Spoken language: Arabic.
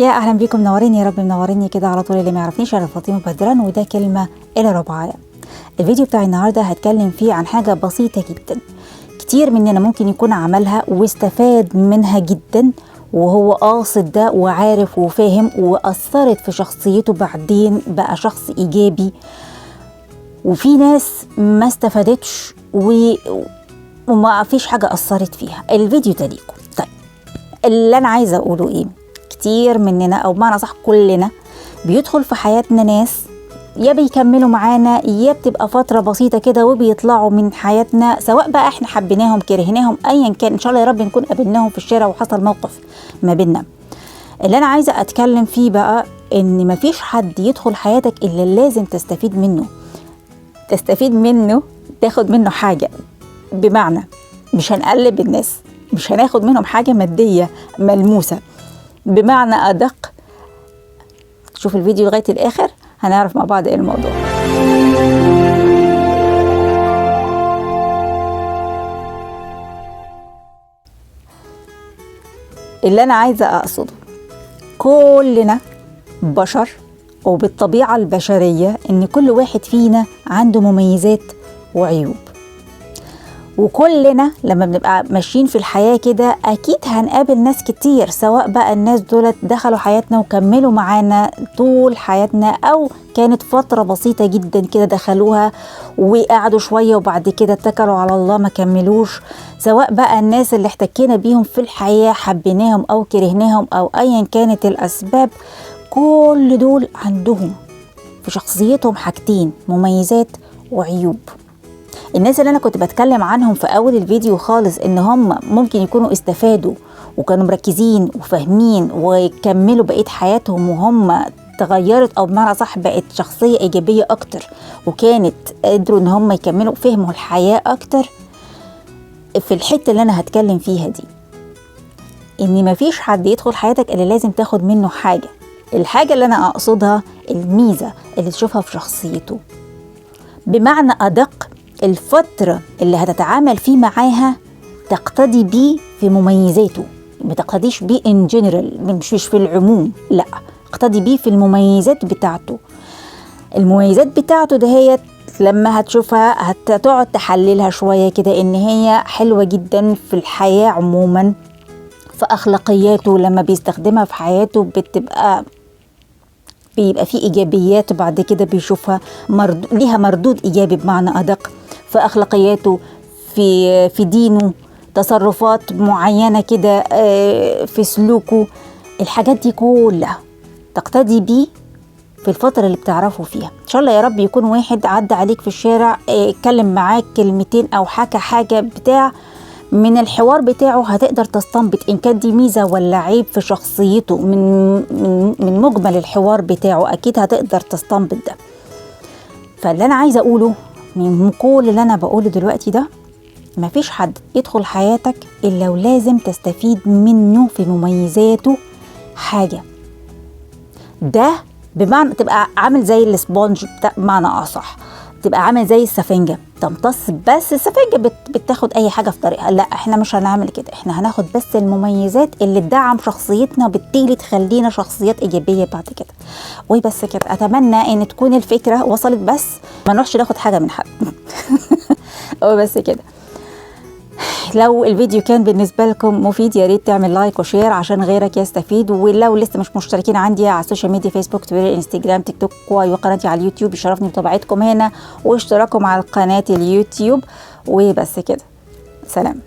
يا اهلا بيكم، منورين يا رب، منوريني كده على طول. اللي ما يعرفنيش انا فاطمه بدران، وده كلمه الى ربعايا. الفيديو بتاع النهارده هتكلم فيه عن حاجه بسيطه جدا، كتير مننا ممكن يكون عملها واستفاد منها جدا وهو قاصد ده وعارف وفاهم، واثرت في شخصيته، بعدين بقى شخص ايجابي. وفي ناس ما استفادتش وما فيش حاجه اثرت فيها. الفيديو ده ليكم. طيب، اللي انا عايزه اقوله ايه؟ كتير مننا، او بمعنى صح كلنا، بيدخل في حياتنا ناس يا بيكملوا معانا يا بتبقى فترة بسيطة كده وبيطلعوا من حياتنا، سواء بقى احنا حبيناهم كرهناهم ايا كان. ان شاء الله يا رب نكون قابلناهم في الشارع وحصل موقف ما بيننا. اللي انا عايزة اتكلم فيه بقى ان مفيش حد يدخل حياتك الا لازم تستفيد منه، تاخد منه حاجة. بمعنى مش هنقلب الناس، مش هناخد منهم حاجة مادية ملموسة. بمعنى أدق، شوف الفيديو لغاية الآخر هنعرف مع بعض إيه الموضوع. اللي أنا عايزة أقصده، كلنا بشر، وبالطبيعة البشرية إن كل واحد فينا عنده مميزات وعيوب. وكلنا لما بنبقى ماشيين في الحياة كده أكيد هنقابل ناس كتير، سواء بقى الناس دولت دخلوا حياتنا وكملوا معانا طول حياتنا، أو كانت فترة بسيطة جدا كده دخلوها وقعدوا شوية وبعد كده اتكلوا على الله ما كملوش. سواء بقى الناس اللي احتكينا بيهم في الحياة، حبيناهم أو كرهناهم أو أيا كانت الأسباب، كل دول عندهم في شخصيتهم حاجتين، مميزات وعيوب. الناس اللي انا كنت بتكلم عنهم في اول الفيديو خالص ان هم ممكن يكونوا استفادوا وكانوا مركزين وفاهمين وكملوا بقية حياتهم وهم تغيرت، او بمعنى صح بقت شخصية ايجابية اكتر، وكانت قدروا ان هم يكملوا فهموا الحياة اكتر. في الحتة اللي انا هتكلم فيها دي، ان مفيش حد يدخل حياتك اللي لازم تاخد منه حاجة. الحاجة اللي انا اقصدها الميزة اللي تشوفها في شخصيته. بمعنى ادق، الفترة اللي هتتعامل فيه معاها تقتدي بيه في مميزاته، ما تقتديش بيه in general، مش في العموم، لا، اقتدي بيه في المميزات بتاعته. المميزات بتاعته دهيت لما هتشوفها هتقعد تحللها شوية كده، ان هي حلوة جدا في الحياة عموما. في اخلاقياته لما بيستخدمها في حياته بيبقى فيه ايجابيات، بعد كده بيشوفها ليها مردود ايجابي بمعنى ادق. في اخلاقياته، في دينه، تصرفات معينه كده، في سلوكه. الحاجات دي كلها تقتدي بيه في الفتره اللي بتعرفوا فيها. ان شاء الله يا رب يكون واحد عدى عليك في الشارع، اتكلم معاك كلمتين او حاجه بتاع من الحوار بتاعه، هتقدر تستنبط ان كانت دي ميزه ولا عيب في شخصيته من مجمل الحوار بتاعه. اكيد هتقدر تستنبط ده. فاللي انا عايزه اقوله من كل اللي انا بقوله دلوقتي ده، مفيش حد يدخل حياتك الا ولازم تستفيد منه في مميزاته حاجه. ده بمعنى تبقى عامل زي الاسبونج، بمعنى اصح تبقى عامل زي السفنجة تمتص. بس السفنجة بتاخد اي حاجة في طريقها، لا احنا مش هنعمل كده، احنا هناخد بس المميزات اللي تدعم شخصيتنا وبالتالي تخلينا شخصيات ايجابية بعد كده. وبس كده. اتمنى ان تكون الفكرة وصلت، بس ما نروحش ناخد حاجة من حد. وبس كده. لو الفيديو كان بالنسبة لكم مفيد يا ريت تعمل لايك وشير عشان غيرك يستفيد. ولو لسه مش مشتركين عندي على السوشيال ميديا، فيسبوك، تويتر، انستجرام، تيك توك، وقناتي على اليوتيوب، يشرفني بمتابعتكم هنا واشتراككم على قناة اليوتيوب. وبس كده، سلام.